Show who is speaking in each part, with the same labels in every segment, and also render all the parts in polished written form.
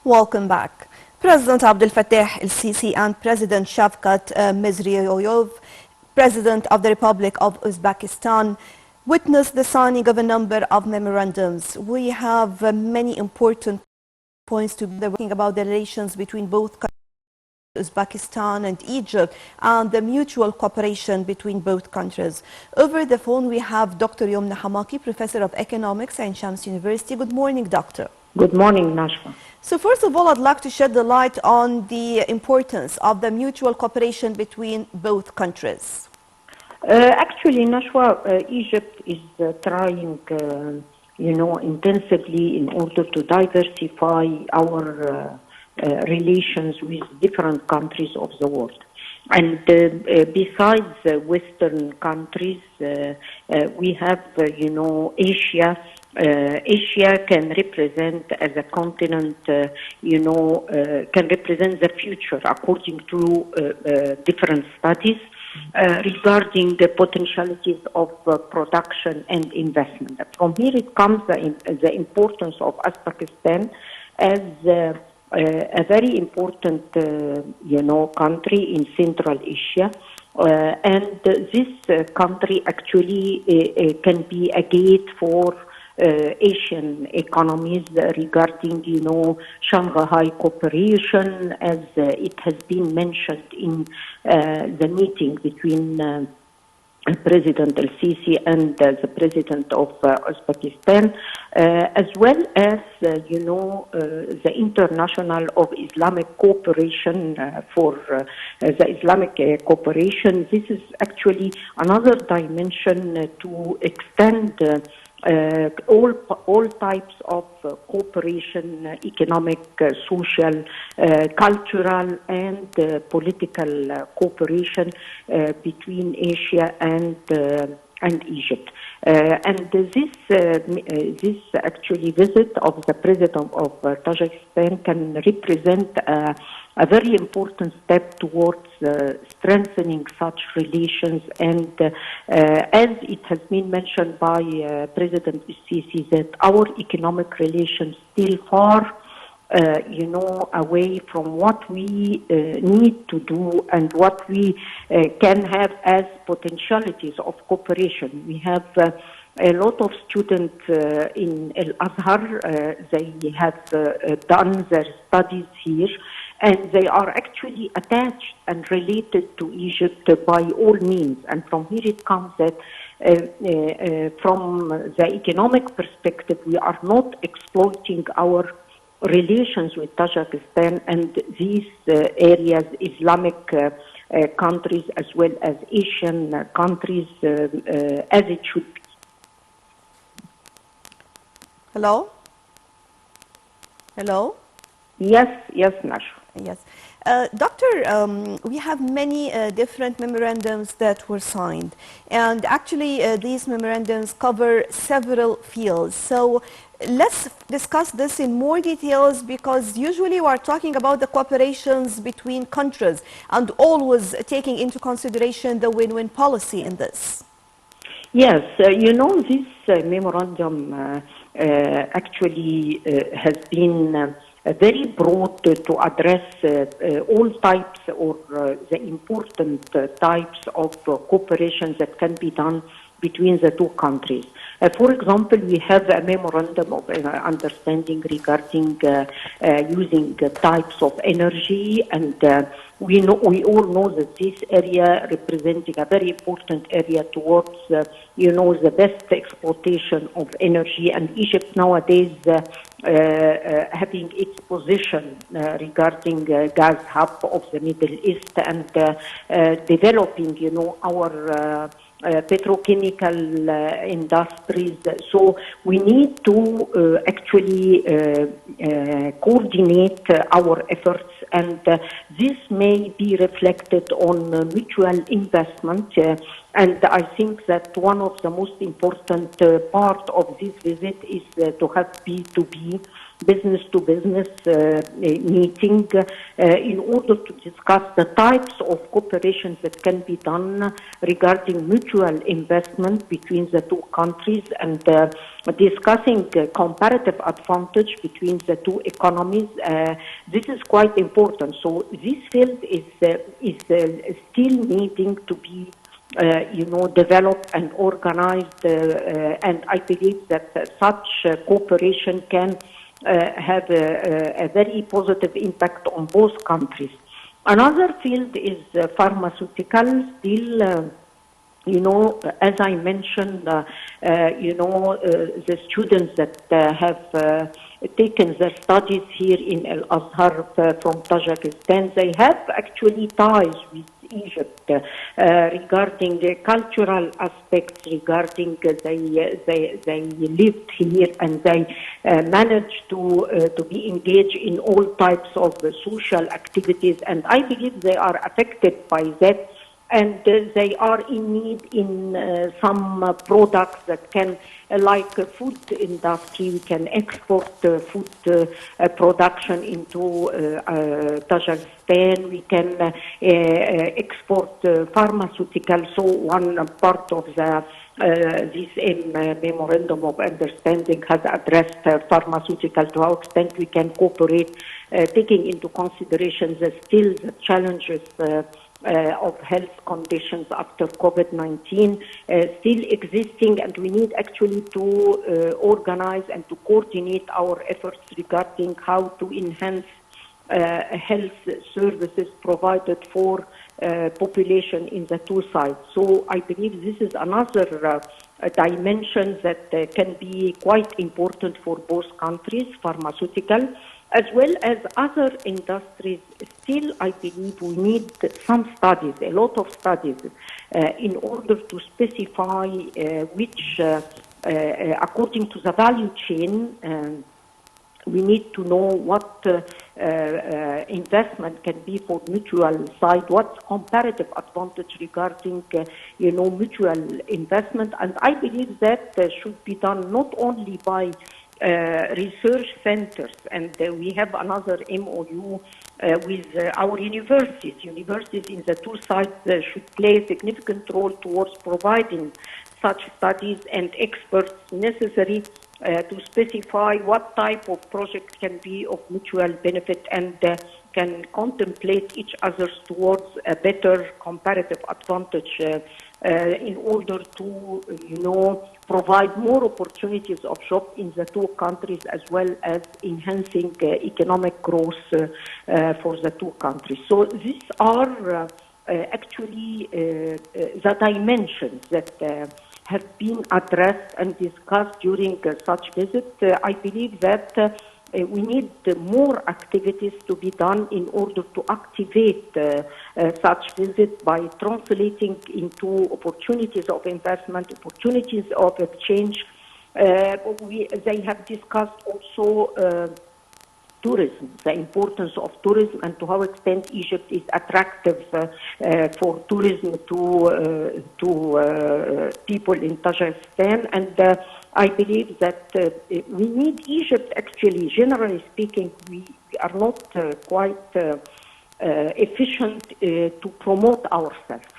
Speaker 1: Welcome back. President Abdel Fattah el-Sisi and President Shavkat Mirziyoyev, President of the Republic of Uzbekistan, witnessed the signing of a number of memorandums. We have many important points to be talking about the relations between both countries, Uzbekistan and Egypt, and the mutual cooperation between both countries. Over the phone, we have Dr. Youmn Hamaki, Professor of Economics at Shams University. Good morning, Doctor.
Speaker 2: Good morning, Nashwa.
Speaker 1: So first of all, I'd like to shed the light on the importance of the mutual cooperation between both countries.
Speaker 2: Actually, Nashwa, Egypt is trying, intensively in order to diversify our relations with different countries of the world. And besides Western countries, we have, Asia. Asia can represent as a continent, can represent the future according to different studies regarding the potentialities of production and investment. From here it comes the importance of Uzbekistan as a very important, country in Central Asia. And this country actually can be a gate for Asian economies regarding, Shanghai cooperation, as it has been mentioned in the meeting between President el-Sisi and the President of Uzbekistan, as well as, the International of Islamic Cooperation for the Islamic cooperation. This is actually another dimension to extend all types of cooperation, economic, social, cultural, and political cooperation between Asia and Egypt. And this actually visit of the President of Tajikistan can represent a very important step towards strengthening such relations. And as it has been mentioned by President Sisi, that our economic relations still far away from what we need to do and what we can have as potentialities of cooperation. We have a lot of students in Al-Azhar. They have done their studies here, and they are actually attached and related to Egypt by all means. And from here it comes that from the economic perspective, we are not exploiting our relations with Tajikistan and these areas, Islamic countries as well as Asian countries, as it should be.
Speaker 1: Hello? Hello?
Speaker 2: Yes, Nash.
Speaker 1: Yes. Doctor, we have many different memorandums that were signed, and actually these memorandums cover several fields. So let's discuss this in more details, because usually we are talking about the cooperations between countries and always taking into consideration the win-win policy in this.
Speaker 2: Yes, this memorandum actually has been very broad to address all types or the important types of cooperation that can be done between the two countries. For example, we have a memorandum of understanding regarding using types of energy, and we all know that this area representing a very important area towards the best exploitation of energy, and Egypt nowadays having its position regarding gas hub of the Middle East, and developing our petrochemical industries. So we need to actually coordinate our efforts, and this may be reflected on mutual investment. And I think that one of the most important part of this visit is to have B2B business-to-business meeting in order to discuss the types of cooperations that can be done regarding mutual investment between the two countries and discussing comparative advantage between the two economies. This is quite important. So this field is still needing to be developed and organized, and I believe that such cooperation can have a very positive impact on both countries. Another field is pharmaceuticals. Still, as I mentioned, the students that have taken their studies here in Al-Azhar from Tajikistan, they have actually ties with Egypt regarding the cultural aspects, regarding they lived here and they managed to be engaged in all types of social activities, and I believe they are affected by that. And they are in need in some products that can, like food industry, we can export food production into Tajikistan. We can export pharmaceuticals. So one part of this memorandum of understanding has addressed pharmaceutical, to how extent we can cooperate, taking into consideration the challenges of health conditions after COVID-19 still existing, and we need actually to organize and to coordinate our efforts regarding how to enhance health services provided for population in the two sides. So I believe this is another dimension that can be quite important for both countries, pharmaceutical, as well as other industries. Still, I believe we need some studies, a lot of studies, in order to specify which, according to the value chain, we need to know what investment can be for mutual side, what's comparative advantage regarding, mutual investment. And I believe that should be done not only by research centers, and we have another MOU with our universities. Universities in the two sides should play a significant role towards providing such studies and experts necessary to specify what type of project can be of mutual benefit and can contemplate each other's towards a better comparative advantage in order to, provide more opportunities of job in the two countries, as well as enhancing economic growth for the two countries. So these are actually the dimensions that have been addressed and discussed during such visits. I believe that we need more activities to be done in order to activate such visits by translating into opportunities of investment, opportunities of exchange. They have discussed also tourism, the importance of tourism, and to how extent Egypt is attractive for tourism to people in Tajikistan. And I believe that we need Egypt, actually, generally speaking, we are not quite efficient to promote ourselves.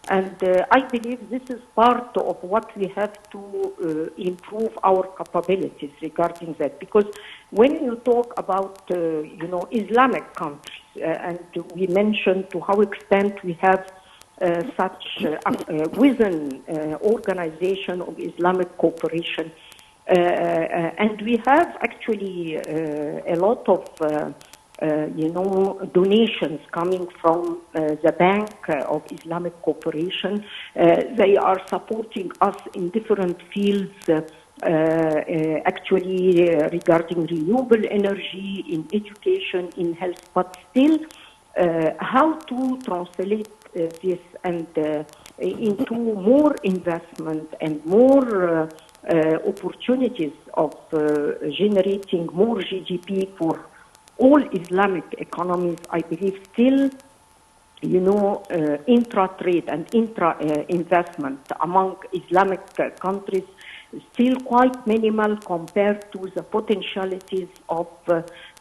Speaker 2: And I believe this is part of what we have to improve our capabilities regarding that. Because when you talk about, Islamic countries, and we mentioned to how extent we have such within organization of Islamic cooperation, and we have actually a lot of donations coming from the Bank of Islamic Cooperation. They are supporting us in different fields, actually regarding renewable energy, in education, in health, but still how to translate this and into more investment and more opportunities of generating more GDP for all Islamic economies. I believe still, intra-trade and intra-investment among Islamic countries still quite minimal compared to the potentialities of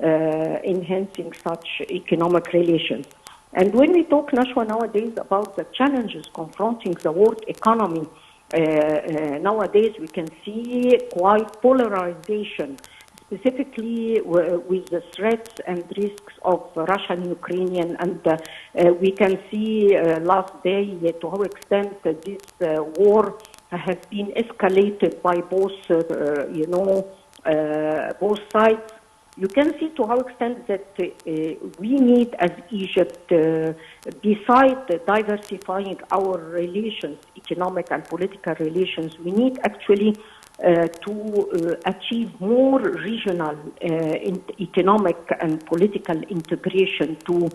Speaker 2: enhancing such economic relations. And when we talk, Nashwa, nowadays about the challenges confronting the world economy, nowadays we can see quite polarization, specifically with the threats and risks of Russian-Ukrainian, and we can see last day to how extent this war has been escalated by both, both sides. You can see to how extent that we need, as Egypt, besides diversifying our relations, economic and political relations, we need actually to achieve more regional economic and political integration to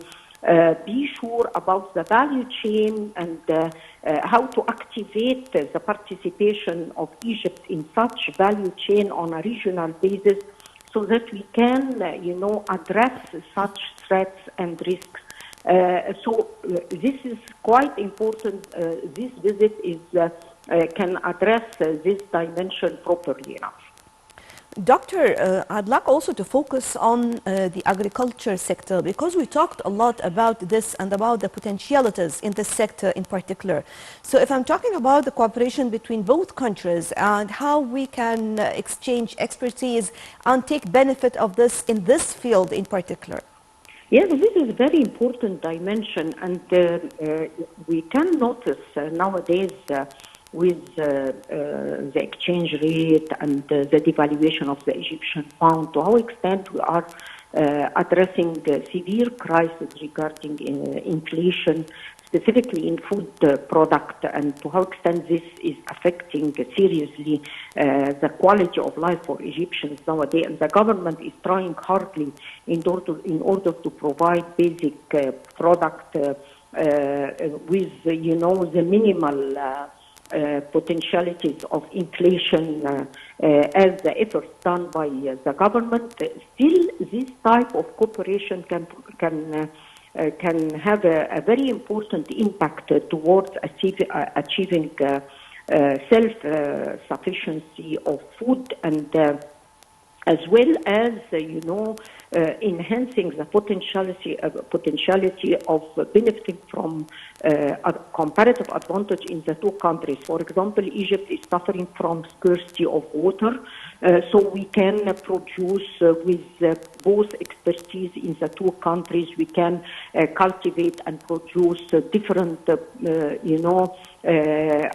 Speaker 2: be sure about the value chain and how to activate the participation of Egypt in such value chain on a regional basis, so that we can, address such threats and risks. This is quite important. This visit is can address this dimension properly enough.
Speaker 1: Doctor, I'd like also to focus on the agriculture sector, because we talked a lot about this and about the potentialities in this sector in particular. So if I'm talking about the cooperation between both countries and how we can exchange expertise and take benefit of this in this field in particular.
Speaker 2: Yes, this is a very important dimension, and we can notice nowadays with the exchange rate and the devaluation of the Egyptian pound, to how extent we are addressing the severe crisis regarding inflation, specifically in food product, and to how extent this is affecting seriously the quality of life for Egyptians nowadays. And the government is trying hardly in order to provide basic product with, the minimal potentialities of inflation as the efforts done by the government. Still, this type of cooperation can have a very important impact towards achieving self-sufficiency of food, and as well as, enhancing the potentiality of benefiting from a comparative advantage in the two countries. For example, Egypt is suffering from scarcity of water, so we can produce with both expertise in the two countries. We can cultivate and produce different,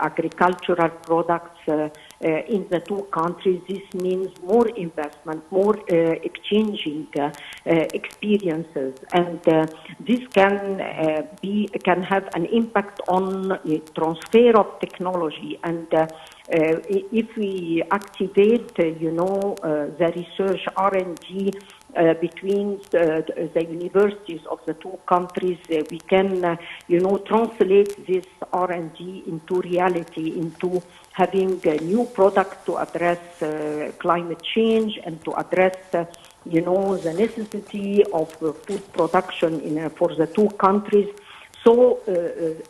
Speaker 2: agricultural products in the two countries. This means more investment, more exchanging experiences, and this can have an impact on transfer of technology. And if we activate, the research R&D between the universities of the two countries, we can, translate this R&D into reality, into having new products to address climate change and to address, the necessity of food production for the two countries. So,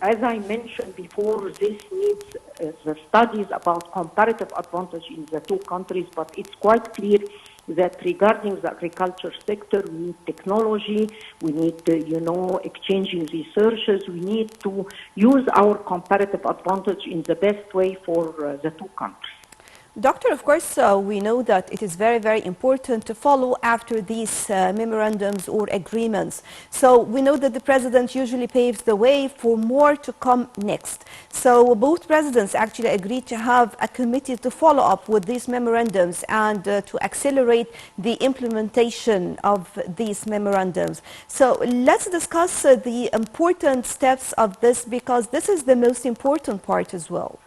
Speaker 2: as I mentioned before, this needs the studies about comparative advantage in the two countries, but it's quite clear that regarding the agriculture sector, we need technology, we need, exchanging researches, we need to use our comparative advantage in the best way for the two countries.
Speaker 1: Doctor, of course, we know that it is very, very important to follow after these memorandums or agreements. So we know that the president usually paves the way for more to come next. So both presidents actually agreed to have a committee to follow up with these memorandums and to accelerate the implementation of these memorandums. So let's discuss the important steps of this, because this is the most important part as well.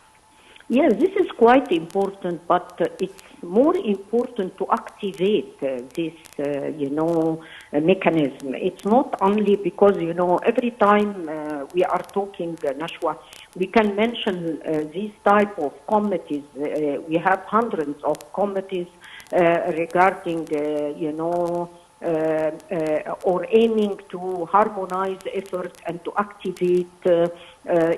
Speaker 2: Yes, this is quite important, but it's more important to activate this, mechanism. It's not only because, every time we are talking, Nashwa, we can mention these type of committees. We have hundreds of committees regarding, or aiming to harmonize efforts and to activate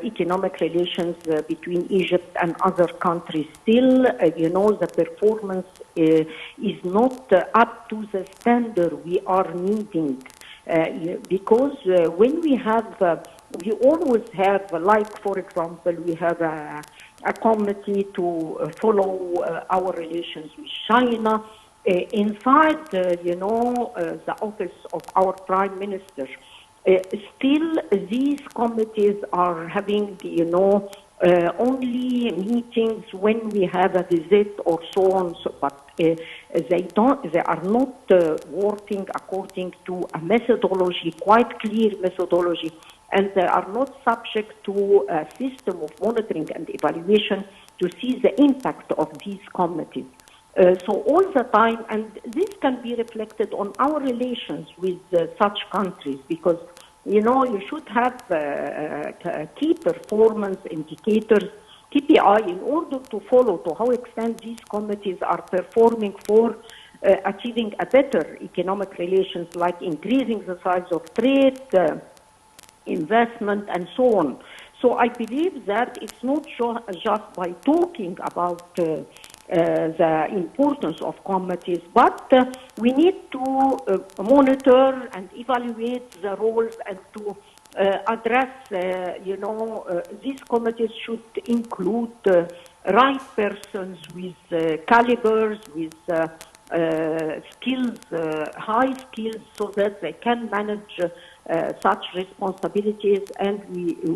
Speaker 2: economic relations between Egypt and other countries. Still, the performance is not up to the standard we are needing. Because when we always have, like, for example, we have a committee to follow our relations with China. Inside, the office of our Prime Minister, still these committees are having, only meetings when we have a visit or so on. But they are not working according to a methodology, quite clear methodology, and they are not subject to a system of monitoring and evaluation to see the impact of these committees. So all the time, and this can be reflected on our relations with such countries, because you should have key performance indicators, KPI, in order to follow to how extent these committees are performing for achieving a better economic relations, like increasing the size of trade, investment, and so on. So I believe that it's not just by talking about the importance of committees, but we need to monitor and evaluate the roles and to address, these committees should include right persons with calibers, with skills, high skills, so that they can manage such responsibilities, and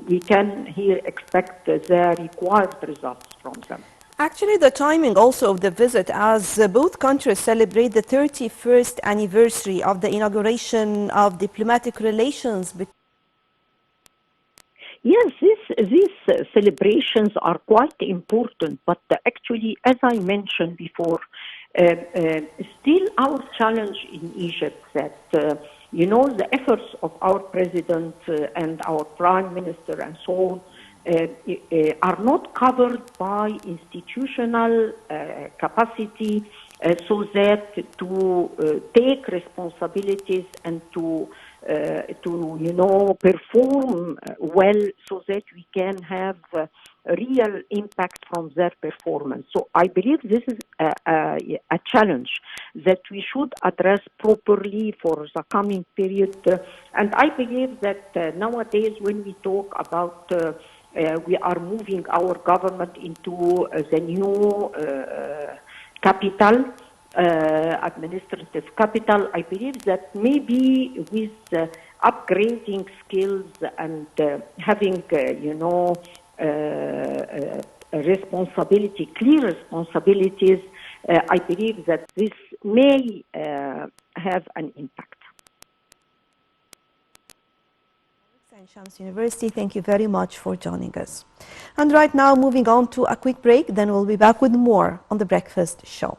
Speaker 2: we can here expect the required results from them.
Speaker 1: Actually, the timing also of the visit, as both countries celebrate the 31st anniversary of the inauguration of diplomatic relations between.
Speaker 2: Yes, these celebrations are quite important, but actually, as I mentioned before, still our challenge in Egypt that, the efforts of our president and our prime minister and so on are not covered by institutional capacity, so that to take responsibilities and to perform well, so that we can have real impact from their performance. So I believe this is a challenge that we should address properly for the coming period. And I believe that nowadays, when we talk about we are moving our government into the new capital, administrative capital, I believe that maybe with upgrading skills and having, responsibility, clear responsibilities, I believe that this may have an impact.
Speaker 1: Shams University, thank you very much for joining us. And right now, moving on to a quick break, then we'll be back with more on The Breakfast Show.